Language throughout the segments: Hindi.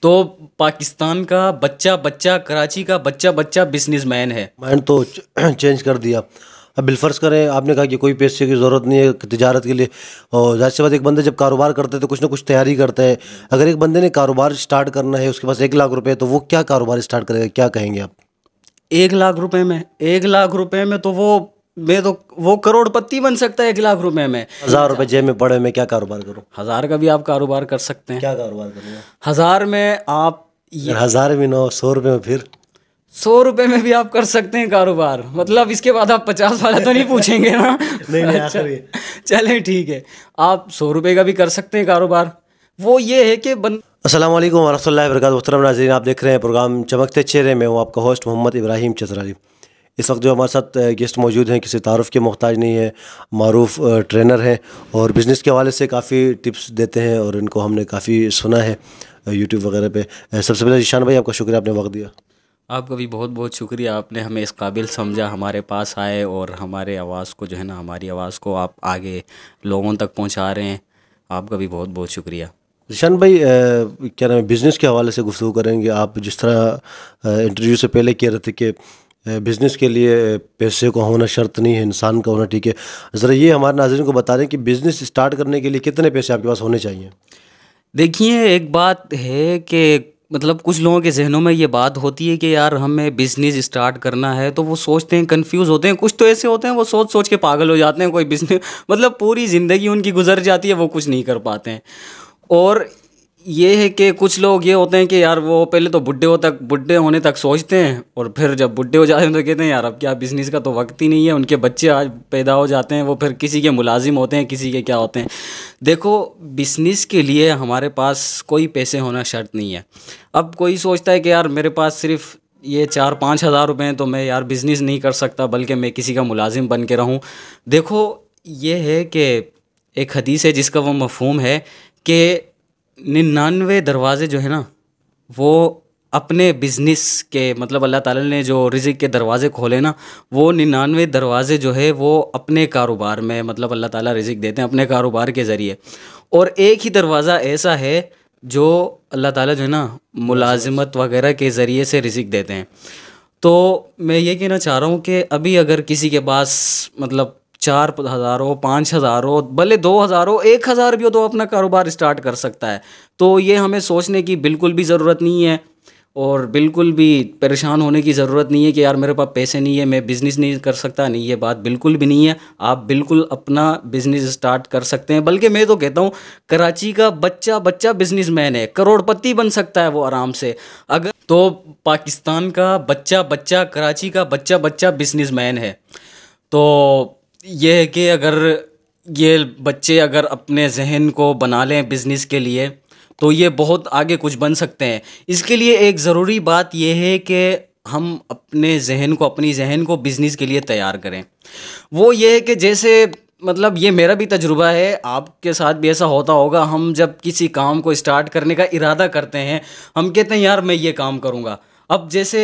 तो पाकिस्तान का बच्चा बच्चा, कराची का बच्चा बच्चा बिजनेसमैन है। माइंड तो चेंज कर दिया। अब बिलफर्ज करें, आपने कहा कि कोई पैसे की ज़रूरत नहीं है तिजारत के लिए, और जाहिर सी बात एक बंदे जब कारोबार करते हैं तो कुछ ना कुछ तैयारी करते हैं। अगर एक बंदे ने कारोबार स्टार्ट करना है, उसके पास 1 लाख रुपए, तो वो क्या कारोबार स्टार्ट करेगा, क्या कहेंगे आप? 1 लाख रुपए में, 1 लाख रुपए में तो वो करोड़पति बन सकता है 1 लाख रुपए में। 1000 रुपए जेब में पड़े, मैं क्या कारोबार करूँ? 1000 का भी आप कारोबार कर सकते हैं। क्या कारोबार करूँगा? 1000 में आप अगर 1000 भी ना हो, 100 रुपये में, फिर 100 रुपए में भी आप कर सकते हैं कारोबार। मतलब इसके बाद आप 50 वाला तो नहीं पूछेंगे ना? नहीं नहीं, आखिर चलें ठीक है, आप 100 रुपए का भी कर सकते हैं कारोबार। वो ये है कि अस्सलाम वालेकुम वरहमतुल्लाहि वबरकातुहू। मोहतरम नाज़रीन, आप देख रहे हैं प्रोग्राम चमकते चेहरे में। हूँ आपका होस्ट मोहम्मद इब्राहिम चतराली। इस वक्त जो हमारे साथ गेस्ट मौजूद हैं, किसी तारुफ के मोहताज नहीं है, मारूफ ट्रेनर हैं और बिज़नेस के हवाले से काफ़ी टिप्स देते हैं, और इनको हमने काफ़ी सुना है यूट्यूब वगैरह पे। सबसे पहले ईशान भाई, आपका शुक्रिया, आपने वक्त दिया। आपका भी बहुत बहुत शुक्रिया, आपने हमें इस काबिल समझा, हमारे पास आए और हमारे आवाज़ को जो है ना, हमारी आवाज़ को आप आगे लोगों तक पहुंचा रहे हैं। आपका भी बहुत बहुत शुक्रिया। ईशान भाई, क्या नाम है, बिज़नेस के हवाले से गुफ्तगू करेंगे। आप जिस तरह इंटरव्यू से पहले कह रहे थे कि बिज़नेस के लिए पैसे का होना शर्त नहीं है, इंसान का होना ठीक है। ज़रा ये हमारे नाज़रीन को बता दें कि बिज़नेस स्टार्ट करने के लिए कितने पैसे आपके पास होने चाहिए? देखिए, एक बात है कि मतलब कुछ लोगों के जहनों में ये बात होती है कि यार हमें बिज़नेस स्टार्ट करना है, तो वो सोचते हैं, कंफ्यूज होते हैं। कुछ तो ऐसे होते हैं वो सोच सोच के पागल हो जाते हैं। कोई बिज़नेस मतलब पूरी ज़िंदगी उनकी गुजर जाती है, वो कुछ नहीं कर पाते हैं। और ये है कि कुछ लोग ये होते हैं कि यार वो पहले तो बुढ़े होने तक सोचते हैं, और फिर जब बुढ़े हो जाते हैं तो कहते हैं यार अब क्या, बिज़नेस का तो वक्त ही नहीं है। उनके बच्चे आज पैदा हो जाते हैं, वो फिर किसी के मुलाजिम होते हैं, किसी के क्या होते हैं। देखो, बिज़नेस के लिए हमारे पास कोई पैसे होना शर्त नहीं है। अब कोई सोचता है कि यार मेरे पास सिर्फ ये 4-5 हज़ार रुपये हैं तो मैं यार बिज़नेस नहीं कर सकता, बल्कि मैं किसी का मुलाजिम बन के रहूँ। देखो, ये है कि एक हदीस है जिसका वो मफ़हूम है कि 99 दरवाज़े जो है ना, वो अपने बिज़नेस के, मतलब अल्लाह ताला ने जो रिज़्क़ के दरवाज़े खोले ना, वो 99 दरवाज़े जो है वो अपने कारोबार में, मतलब अल्लाह ताला रिज़्क़ देते हैं अपने कारोबार के ज़रिए। और एक ही दरवाज़ा ऐसा है जो अल्लाह ताला जो है ना मुलाज़मत वगैरह के ज़रिए से रिज़्क़ देते हैं। तो मैं ये कहना चाह रहा हूँ कि अभी अगर किसी के पास मतलब 4,000 हो, 5,000 हो, भले 2,000 हो, 1,000 भी हो, तो अपना कारोबार स्टार्ट कर सकता है। तो ये हमें सोचने की बिल्कुल भी ज़रूरत नहीं है, और बिल्कुल भी परेशान होने की ज़रूरत नहीं है कि यार मेरे पास पैसे नहीं है, मैं बिज़नेस नहीं कर सकता। नहीं, ये बात बिल्कुल भी नहीं है। आप बिल्कुल अपना बिज़नेस स्टार्ट कर सकते हैं। बल्कि मैं तो कहता हूँ, कराची का बच्चा बच्चा बिजनेसमैन है, करोड़पति बन सकता है वो आराम से। अगर तो पाकिस्तान का बच्चा बच्चा, कराची का बच्चा बच्चा बिजनेसमैन है। तो ये है कि अगर ये बच्चे अगर अपने जहन को बना लें बिज़नेस के लिए, तो ये बहुत आगे कुछ बन सकते हैं। इसके लिए एक ज़रूरी बात यह है कि हम अपने जहन को, अपनी जहन को बिज़नेस के लिए तैयार करें। वो ये है कि जैसे मतलब ये मेरा भी तजुर्बा है, आपके साथ भी ऐसा होता होगा। हम जब किसी काम को स्टार्ट करने का इरादा करते हैं, हम कहते हैं यार मैं ये काम करूँगा। अब जैसे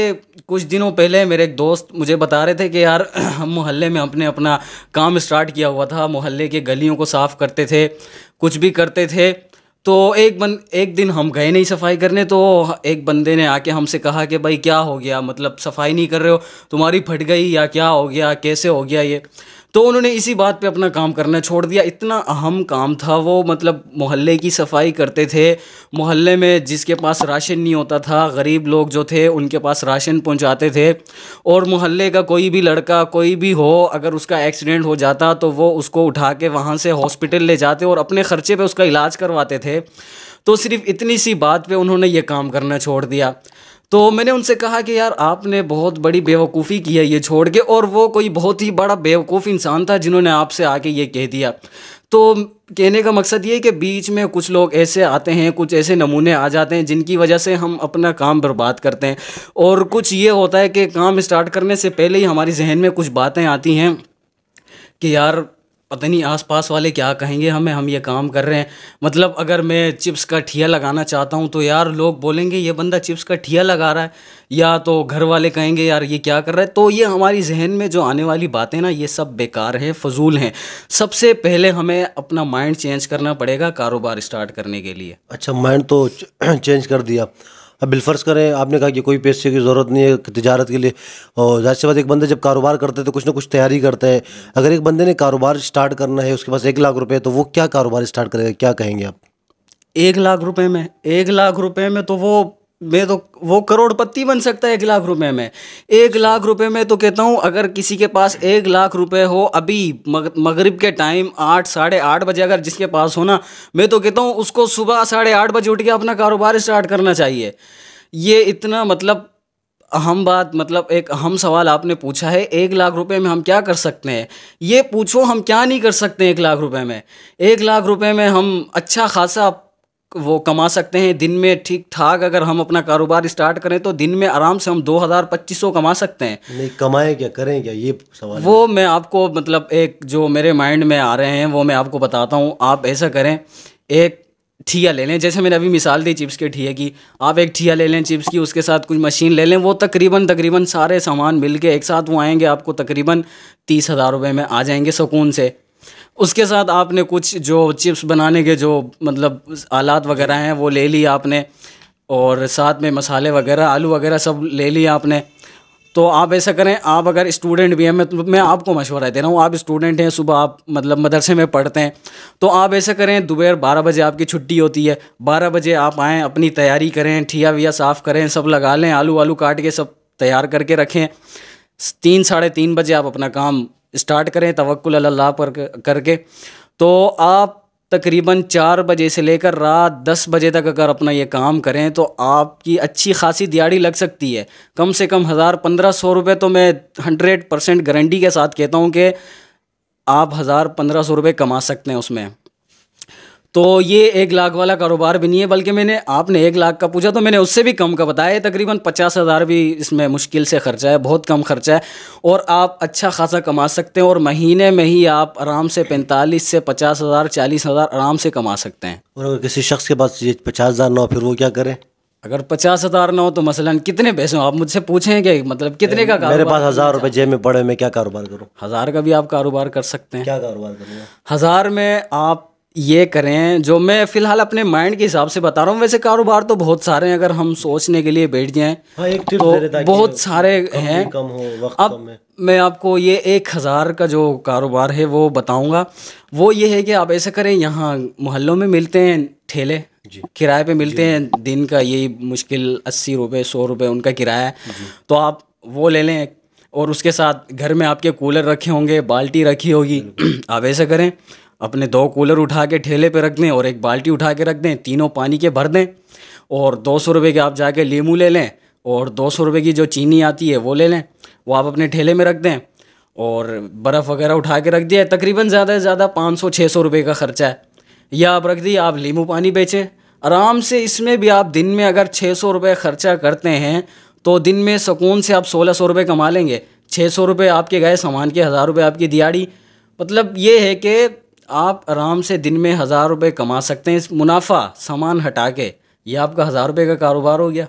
कुछ दिनों पहले मेरे एक दोस्त मुझे बता रहे थे कि यार हम मोहल्ले में अपना काम स्टार्ट किया हुआ था, मोहल्ले के गलियों को साफ़ करते थे, कुछ भी करते थे। तो एक दिन हम गए नहीं सफाई करने, तो एक बंदे ने आके हमसे कहा कि भाई क्या हो गया, मतलब सफाई नहीं कर रहे हो, तुम्हारी फट गई या क्या हो गया, कैसे हो गया ये। तो उन्होंने इसी बात पे अपना काम करना छोड़ दिया। इतना अहम काम था वो, मतलब मोहल्ले की सफाई करते थे। मोहल्ले में जिसके पास राशन नहीं होता था, गरीब लोग जो थे उनके पास राशन पहुंचाते थे। और मोहल्ले का कोई भी लड़का, कोई भी हो, अगर उसका एक्सीडेंट हो जाता तो वो उसको उठा के वहाँ से हॉस्पिटल ले जाते और अपने ख़र्चे पे उसका इलाज करवाते थे। तो सिर्फ इतनी सी बात पे उन्होंने ये काम करना छोड़ दिया। तो मैंने उनसे कहा कि यार आपने बहुत बड़ी बेवकूफ़ी की है ये छोड़ के। और वो कोई बहुत ही बड़ा बेवकूफ़ इंसान था जिन्होंने आपसे आके ये कह दिया। तो कहने का मकसद ये है कि बीच में कुछ लोग ऐसे आते हैं, कुछ ऐसे नमूने आ जाते हैं जिनकी वजह से हम अपना काम बर्बाद करते हैं। और कुछ ये होता है कि काम स्टार्ट करने से पहले ही हमारी जहन में कुछ बातें आती हैं कि यार पता नहीं आसपास वाले क्या कहेंगे हमें, हम ये काम कर रहे हैं। मतलब अगर मैं चिप्स का ठिया लगाना चाहता हूँ तो यार लोग बोलेंगे ये बंदा चिप्स का ठिया लगा रहा है, या तो घर वाले कहेंगे यार ये क्या कर रहा है। तो ये हमारी जहन में जो आने वाली बातें ना, ये सब बेकार हैं, फजूल हैं। सबसे पहले हमें अपना माइंड चेंज करना पड़ेगा कारोबार स्टार्ट करने के लिए। अच्छा, माइंड तो चेंज कर दिया। अब बिलफर्ज करें, आपने कहा कि कोई पैसे की ज़रूरत नहीं है तिजारत के लिए, और जाहिर सी बात एक बंदे जब कारोबार करते हैं तो कुछ ना कुछ तैयारी करते हैं। अगर एक बंदे ने कारोबार स्टार्ट करना है, उसके पास 1 लाख रुपए, तो वो क्या कारोबार स्टार्ट करेगा, क्या कहेंगे आप? 1 लाख रुपए में, 1 लाख रुपए में तो वो करोड़पति बन सकता है। 1 लाख रुपए में, 1 लाख रुपए में तो कहता हूँ अगर किसी के पास 1 लाख रुपए हो अभी मगरिब के टाइम 8 साढ़े 8 बजे अगर जिसके पास हो ना, मैं तो कहता हूँ उसको सुबह 8:30 बजे उठ के अपना कारोबार स्टार्ट करना चाहिए। ये इतना मतलब अहम बात, मतलब एक अहम सवाल आपने पूछा है, 1 लाख रुपए में हम क्या कर सकते हैं? ये पूछो हम क्या नहीं कर सकते 1 लाख रुपए में। 1 लाख रुपए में हम अच्छा खासा वो कमा सकते हैं दिन में। ठीक ठाक अगर हम अपना कारोबार स्टार्ट करें तो दिन में आराम से हम 2000-2500 कमा सकते हैं। नहीं कमाएं क्या, करें क्या, ये सवाल है। वो मैं आपको मतलब एक जो मेरे माइंड में आ रहे हैं वो मैं आपको बताता हूँ। आप ऐसा करें, एक ठिया ले लें, जैसे मैंने अभी मिसाल दी चिप्स के ठिए की। आप एक ठिया ले लें चिप्स की, उसके साथ कुछ मशीन ले लें। वो तकरीबन सारे सामान मिल के एक साथ वो आएंगे आपको तकरीबन 30,000 रुपये में आ जाएंगे सुकून से। उसके साथ आपने कुछ जो चिप्स बनाने के जो मतलब आलात वगैरह हैं वो ले लिया आपने, और साथ में मसाले वगैरह आलू वगैरह सब ले लिया आपने। तो आप ऐसा करें, आप अगर स्टूडेंट भी हैं, मैं आपको मशवरा दे रहा हूँ, आप स्टूडेंट हैं, सुबह आप मतलब मदरसे में पढ़ते हैं, तो आप ऐसा करें दोपहर 12 बजे आपकी छुट्टी होती है, 12 बजे आप आएँ, अपनी तैयारी करें, ठिया विया साफ़ करें, सब लगा लें, आलू वालू काट के सब तैयार करके रखें। 3 साढ़े 3 बजे आप अपना काम स्टार्ट करें तवक्कुल अल्लाह पर करके। तो आप तकरीबन 4 बजे से लेकर रात 10 बजे तक अगर अपना ये काम करें तो आपकी अच्छी खासी दिहाड़ी लग सकती है। कम से कम 1000-1500 रुपये तो मैं 100% गारंटी के साथ कहता हूँ कि आप 1000-1500 रुपये कमा सकते हैं उसमें। तो ये 1 लाख वाला कारोबार भी नहीं है, बल्कि मैंने आपने 1 लाख का पूछा तो मैंने उससे भी कम का बताया है। तकरीबन 50,000 भी इसमें मुश्किल से खर्चा है, बहुत कम खर्चा है, और आप अच्छा खासा कमा सकते हैं। और महीने में ही आप आराम से 45 से 50,000 40,000 आराम से कमा सकते हैं। और अगर किसी शख्स के पास ये 50,000 ना हो, फिर वो क्या करे? अगर 50,000 ना हो तो मसलन कितने पैसे हो, आप मुझसे पूछें कि मतलब कितने का मेरे पास 1000 रुपये जेब में पड़े, मैं क्या कारोबार करूँ? 1000 का भी आप कारोबार कर सकते हैं। क्या कारोबार करूँगा? 1000 में आप ये करें जो मैं फ़िलहाल अपने माइंड के हिसाब से बता रहा हूँ। वैसे कारोबार तो बहुत सारे हैं, अगर हम सोचने के लिए बैठ जाएं हाँ, एक टिप तो दे देता कि बहुत सारे हैं। कम हो, वक्त अब कम है। मैं आपको ये 1000 का जो कारोबार है वो बताऊंगा। वो ये है कि आप ऐसा करें, यहाँ मोहल्लों में मिलते हैं ठेले, किराए पे मिलते हैं, दिन का यही मुश्किल 80 रुपये 100 रुपये उनका किराया है। तो आप वो ले लें, और उसके साथ घर में आपके कूलर रखे होंगे, बाल्टी रखी होगी। आप ऐसा करें, अपने 2 कूलर उठा के ठेले पे रख दें और एक बाल्टी उठा के रख दें, तीनों पानी के भर दें, और 200 रुपये के आप जाके लीमू ले लें, और 200 रुपये की जो चीनी आती है वो ले लें, वो आप अपने ठेले में रख दें, और बर्फ़ वगैरह उठा के रख दिया। तकरीबन ज़्यादा से ज़्यादा 500-600 रुपये का ख़र्चा है। या आप रख दिए, आप लीमू पानी बेचें आराम से। इसमें भी आप दिन में अगर 600 रुपये ख़र्चा करते हैं तो दिन में सुकून से आप 1600 रुपये कमा लेंगे। 600 रुपये आपके गए सामान के, 1000 रुपये आपकी दिहाड़ी। मतलब ये है कि आप आराम से दिन में 1000 रुपये कमा सकते हैं, इस मुनाफा सामान हटा के। ये आपका 1000 रुपये का कारोबार हो गया।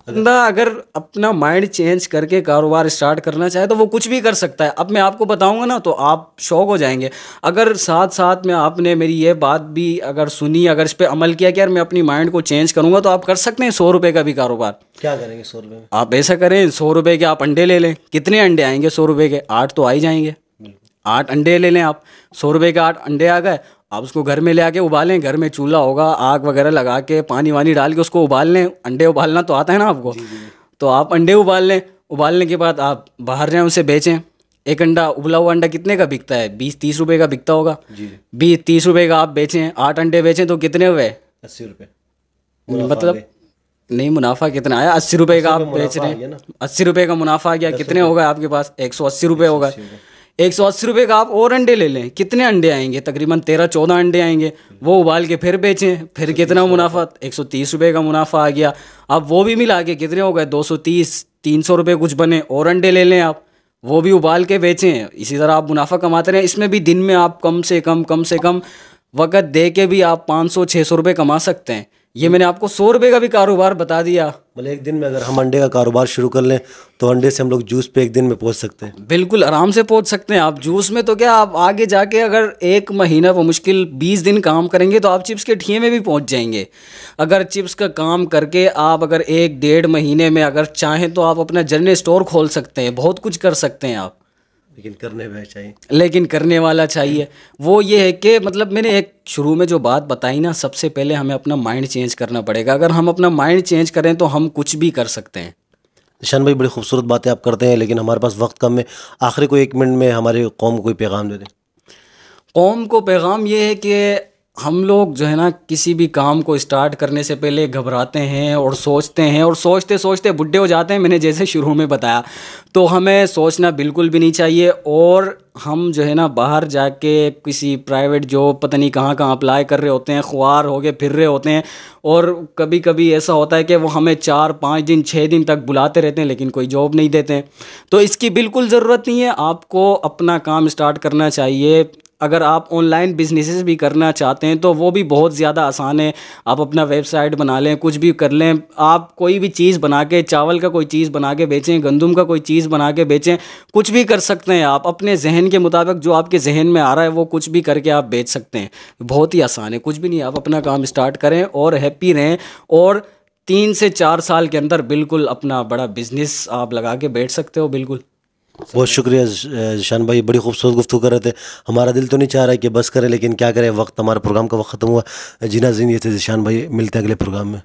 बंदा अगर अपना माइंड चेंज करके कारोबार स्टार्ट करना चाहे तो वो कुछ भी कर सकता है। अब मैं आपको बताऊंगा ना तो आप शौक हो जाएंगे। अगर साथ साथ में आपने मेरी ये बात भी अगर सुनी, अगर इस पर अमल किया कि यार मैं अपनी माइंड को चेंज करूंगा, तो आप कर सकते हैं 100 रुपये का भी कारोबार। क्या करेंगे 100 रुपये में? आप ऐसा करें, 100 रुपये के आप अंडे ले लें। कितने अंडे आएंगे 100 रुपये के? 8 तो आ ही जाएंगे। 8 अंडे ले लें आप। 100 रुपये के 8 अंडे आ गए। आप उसको घर में ले आके उबालें। घर में चूल्हा होगा, आग वगैरह लगा के पानी वानी डाल के उसको उबाल लें। अंडे उबालना तो आता है ना आपको? तो आप अंडे उबाल लें। उबालने के बाद आप बाहर जाएं, उसे बेचें। एक अंडा, उबला हुआ अंडा कितने का बिकता है? 20-30 रुपये का बिकता होगा। 20-30 रुपये का आप बेचें, 8 अंडे बेचें तो कितने हुए? 80 रुपये। मतलब नहीं, मुनाफा कितना आया? 80 रुपये का आप बेच रहे हैं, 80 रुपये का मुनाफा आ गया। कितने होगा आपके पास? 180 रुपये होगा। 180 रुपये का आप और अंडे ले लें। कितने अंडे आएंगे? तकरीबन 13-14 अंडे आएंगे। वो उबाल के फिर बेचें, फिर कितना मुनाफा? 130 रुपये का मुनाफा आ गया। अब वो भी मिला के कितने हो गए? 230-300 रुपये कुछ बने। और अंडे ले लें आप, वो भी उबाल के बेचें, इसी तरह आप मुनाफा कमाते रहें। इसमें भी दिन में आप कम से कम वक़्त दे के भी आप 500-600 रुपये कमा सकते हैं। ये मैंने आपको 100 रुपये का भी कारोबार बता दिया। मतलब एक दिन में अगर हम अंडे का कारोबार शुरू कर लें तो अंडे से हम लोग जूस पे एक दिन में पहुंच सकते हैं। बिल्कुल आराम से पहुंच सकते हैं आप। जूस में तो क्या, आप आगे जाके अगर 1 महीना वो मुश्किल 20 दिन काम करेंगे तो आप चिप्स के ठिए में भी पहुंच जाएंगे। अगर चिप्स का काम करके आप अगर 1-1.5 महीने में अगर चाहें तो आप अपना जनरल स्टोर खोल सकते हैं, बहुत कुछ कर सकते हैं आप। लेकिन करने वाला चाहिए। वो ये है कि मतलब मैंने एक शुरू में जो बात बताई ना, सबसे पहले हमें अपना माइंड चेंज करना पड़ेगा। अगर हम अपना माइंड चेंज करें तो हम कुछ भी कर सकते हैं। निशान भाई, बड़ी खूबसूरत बातें आप करते हैं, लेकिन हमारे पास वक्त कम है। आखिरी को 1 मिनट में हमारे कौम को कोई पैगाम दे दें। कौम को पैगाम ये है कि हम लोग जो है ना, किसी भी काम को स्टार्ट करने से पहले घबराते हैं और सोचते हैं, और सोचते सोचते बुढ़े हो जाते हैं। मैंने जैसे शुरू में बताया, तो हमें सोचना बिल्कुल भी नहीं चाहिए। और हम जो है ना, बाहर जाके किसी प्राइवेट जॉब पता नहीं कहाँ कहाँ अप्लाई कर रहे होते हैं, ख्वार हो के फिर रहे होते हैं। और कभी कभी ऐसा होता है कि वो हमें 4-5 दिन 6 दिन तक बुलाते रहते हैं, लेकिन कोई जॉब नहीं देते हैं। तो इसकी बिल्कुल ज़रूरत नहीं है। आपको अपना काम स्टार्ट करना चाहिए। अगर आप ऑनलाइन बिजनेसेस भी करना चाहते हैं तो वो भी बहुत ज़्यादा आसान है। आप अपना वेबसाइट बना लें, कुछ भी कर लें। आप कोई भी चीज़ बना के, चावल का कोई चीज़ बना के बेचें, गंदम का कोई चीज़ बना के बेचें, कुछ भी कर सकते हैं आप। अपने जहन के मुताबिक जो आपके जहन में आ रहा है वो कुछ भी करके आप बेच सकते हैं। बहुत ही आसान है, कुछ भी नहीं। आप अपना काम स्टार्ट करें और हैप्पी रहें, और 3 से 4 साल के अंदर बिल्कुल अपना बड़ा बिजनेस आप लगा के बैठ सकते हो। बिल्कुल। बहुत शुक्रिया ज़ीशान भाई, बड़ी खूबसूरत गुफ्तगू कर रहे थे। हमारा दिल तो नहीं चाह रहा है कि बस करें, लेकिन क्या करें, वक्त, हमारे प्रोग्राम का वक्त ख़त्म हुआ। जीना जीन ये थे ज़ीशान भाई, मिलते हैं अगले प्रोग्राम में।